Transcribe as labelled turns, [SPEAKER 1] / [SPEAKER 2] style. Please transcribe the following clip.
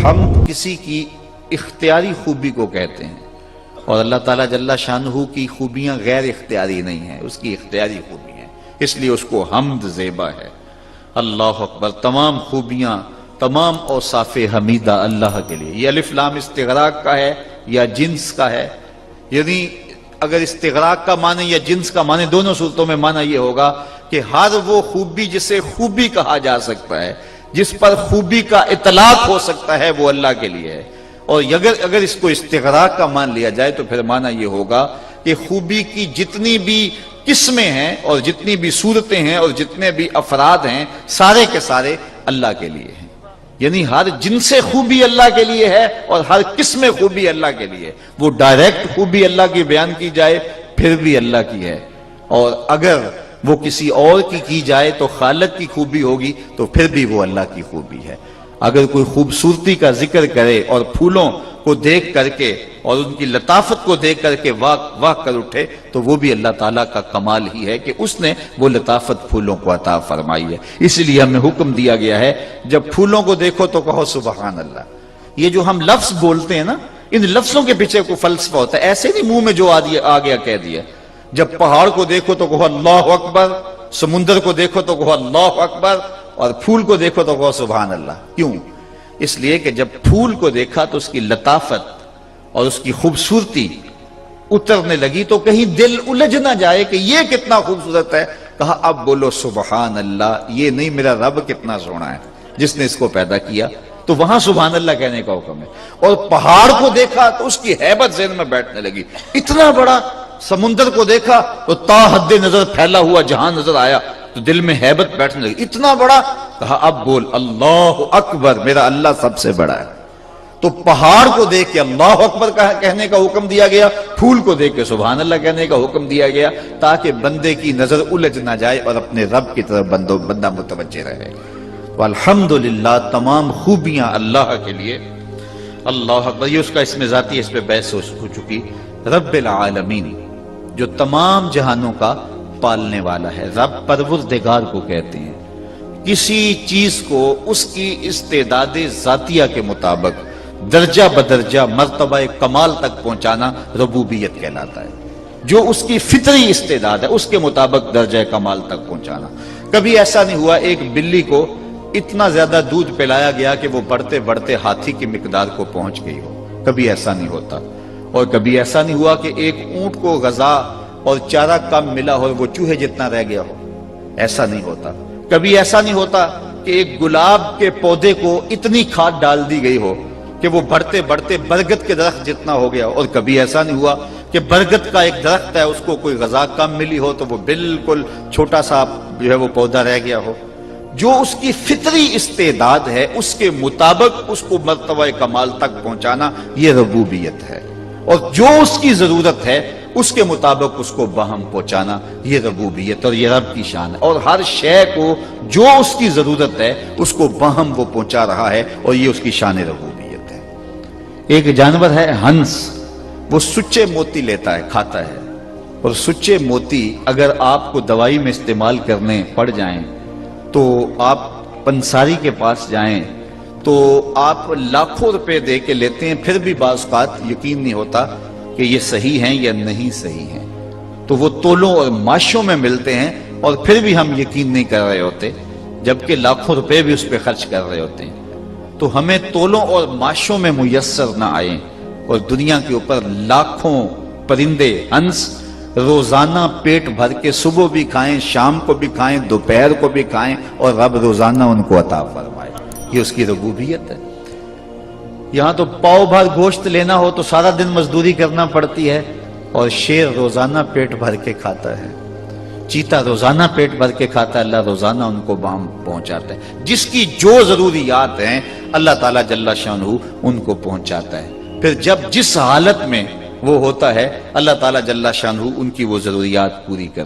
[SPEAKER 1] ہم کسی کی اختیاری خوبی کو کہتے ہیں، اور اللہ تعالیٰ جل شانہ کی خوبیاں غیر اختیاری نہیں ہیں، اس کی اختیاری خوبی ہیں، اس لیے اس کو حمد زیبا ہے۔ اللہ اکبر، تمام خوبیاں، تمام اوصاف حمیدہ اللہ کے لیے۔ یہ الف لام استغراق کا ہے یا جنس کا ہے؟ یعنی اگر استغراق کا معنی یا جنس کا معنی، دونوں صورتوں میں معنی یہ ہوگا کہ ہر وہ خوبی جسے خوبی کہا جا سکتا ہے، جس پر خوبی کا اطلاق ہو سکتا ہے، وہ اللہ کے لیے ہے۔ اور اگر اس کو استغراق کا مان لیا جائے تو پھر معنی یہ ہوگا کہ خوبی کی جتنی بھی قسمیں ہیں اور جتنی بھی صورتیں ہیں اور جتنے بھی افراد ہیں، سارے کے سارے اللہ کے لیے ہیں۔ یعنی ہر جنس خوبی اللہ کے لیے ہے اور ہر قسم خوبی اللہ کے لیے ہے۔ وہ ڈائریکٹ خوبی اللہ کی بیان کی جائے پھر بھی اللہ کی ہے، اور اگر وہ کسی اور کی جائے تو خالق کی خوبی ہوگی تو پھر بھی وہ اللہ کی خوبی ہے۔ اگر کوئی خوبصورتی کا ذکر کرے اور پھولوں کو دیکھ کر کے اور ان کی لطافت کو دیکھ کر کے واہ کر اٹھے تو وہ بھی اللہ تعالیٰ کا کمال ہی ہے کہ اس نے وہ لطافت پھولوں کو عطا فرمائی ہے۔ اس لیے ہمیں حکم دیا گیا ہے جب پھولوں کو دیکھو تو کہو سبحان اللہ۔ یہ جو ہم لفظ بولتے ہیں نا، ان لفظوں کے پیچھے کوئی فلسفہ ہوتا ہے، ایسے نہیں منہ میں جو آ گیا کہہ دیا۔ جب پہاڑ کو دیکھو تو کہو اللہ اکبر، سمندر کو دیکھو تو کہو اللہ اکبر، اور پھول کو دیکھو تو کہو سبحان اللہ۔ کیوں؟ اس لیے کہ جب پھول کو دیکھا تو اس کی لطافت اور اس کی خوبصورتی اترنے لگی تو کہیں دل الجھ نہ جائے کہ یہ کتنا خوبصورت ہے، کہا اب بولو سبحان اللہ، یہ نہیں میرا رب کتنا سونا ہے جس نے اس کو پیدا کیا، تو وہاں سبحان اللہ کہنے کا حکم ہے۔ اور پہاڑ کو دیکھا تو اس کی ہیبت ذہن میں بیٹھنے لگی، اتنا بڑا سمندر کو دیکھا تو تا حد نظر پھیلا ہوا جہاں نظر آیا تو دل میں ہیبت بیٹھنے لگی، اتنا بڑا، کہا اب بول اللہ اکبر، میرا اللہ سب سے بڑا ہے۔ تو پہاڑ کو دیکھ کے اللہ اکبر کہنے کا حکم دیا گیا، پھول کو دیکھ کے سبحان اللہ کہنے کا حکم دیا گیا، تاکہ بندے کی نظر الجھ نہ جائے اور اپنے رب کی طرف بندہ متوجہ رہے۔ تو الحمدللہ، تمام خوبیاں اللہ کے لیے۔ اللہ اکبر، یہ اس کا اسم ذاتی ہے، اس پہ بحث ہو چکی۔ رب العالمین، جو تمام جہانوں کا پالنے والا ہے۔ رب پروردگار کو کہتے ہیں، کسی چیز کو اس کی استعداد ذاتیہ کے مطابق درجہ بدرجہ مرتبہ کمال تک پہنچانا ربوبیت کہلاتا ہے۔ جو اس کی فطری استعداد ہے اس کے مطابق درجہ کمال تک پہنچانا۔ کبھی ایسا نہیں ہوا ایک بلی کو اتنا زیادہ دودھ پلایا گیا کہ وہ بڑھتے بڑھتے ہاتھی کی مقدار کو پہنچ گئی ہو، کبھی ایسا نہیں ہوتا۔ اور کبھی ایسا نہیں ہوا کہ ایک اونٹ کو غذا اور چارہ کم ملا ہو وہ چوہے جتنا رہ گیا ہو، ایسا نہیں ہوتا۔ کبھی ایسا نہیں ہوتا کہ ایک گلاب کے پودے کو اتنی کھاد ڈال دی گئی ہو کہ وہ بڑھتے بڑھتے برگد کے درخت جتنا ہو گیا، اور کبھی ایسا نہیں ہوا کہ برگد کا ایک درخت ہے اس کو کوئی غذا کم ملی ہو تو وہ بالکل چھوٹا سا جو ہے وہ پودا رہ گیا ہو۔ جو اس کی فطری استعداد ہے اس کے مطابق اس کو مرتبہ کمال تک پہنچانا، یہ ربوبیت ہے۔ اور جو اس کی ضرورت ہے اس کے مطابق اس کو باہم پہنچانا، یہ ربوبیت اور یہ رب کی شان ہے۔ اور ہر شے کو جو اس کی ضرورت ہے اس کو باہم وہ پہنچا رہا ہے، اور یہ اس کی شان ربوبیت ہے۔ ایک جانور ہے ہنس، وہ سچے موتی لیتا ہے، کھاتا ہے، اور سچے موتی اگر آپ کو دوائی میں استعمال کرنے پڑ جائیں تو آپ پنساری کے پاس جائیں تو آپ لاکھوں روپے دے کے لیتے ہیں، پھر بھی بعض اوقات یقین نہیں ہوتا کہ یہ صحیح ہیں یا نہیں صحیح ہیں۔ تو وہ تولوں اور ماشوں میں ملتے ہیں اور پھر بھی ہم یقین نہیں کر رہے ہوتے، جبکہ لاکھوں روپے بھی اس پہ خرچ کر رہے ہوتے ہیں۔ تو ہمیں تولوں اور ماشوں میں میسر نہ آئیں، اور دنیا کے اوپر لاکھوں پرندے ہنس روزانہ پیٹ بھر کے صبح بھی کھائیں، شام کو بھی کھائیں، دوپہر کو بھی کھائیں، اور رب روزانہ ان کو عطا فرمائے، یہ اس کی ربوبیت ہے۔ یہاں تو پاؤ بھر گوشت لینا ہو تو سارا دن مزدوری کرنا پڑتی ہے، اور شیر روزانہ پیٹ بھر کے کھاتا ہے، چیتا روزانہ پیٹ بھر کے کھاتا ہے، اللہ روزانہ ان کو بام پہنچاتا ہے۔ جس کی جو ضروریات ہیں اللہ تعالیٰ جل شانہ ان کو پہنچاتا ہے۔ پھر جب جس حالت میں وہ ہوتا ہے اللہ تعالیٰ جل شانہ ان کی وہ ضروریات پوری کرتا ہے۔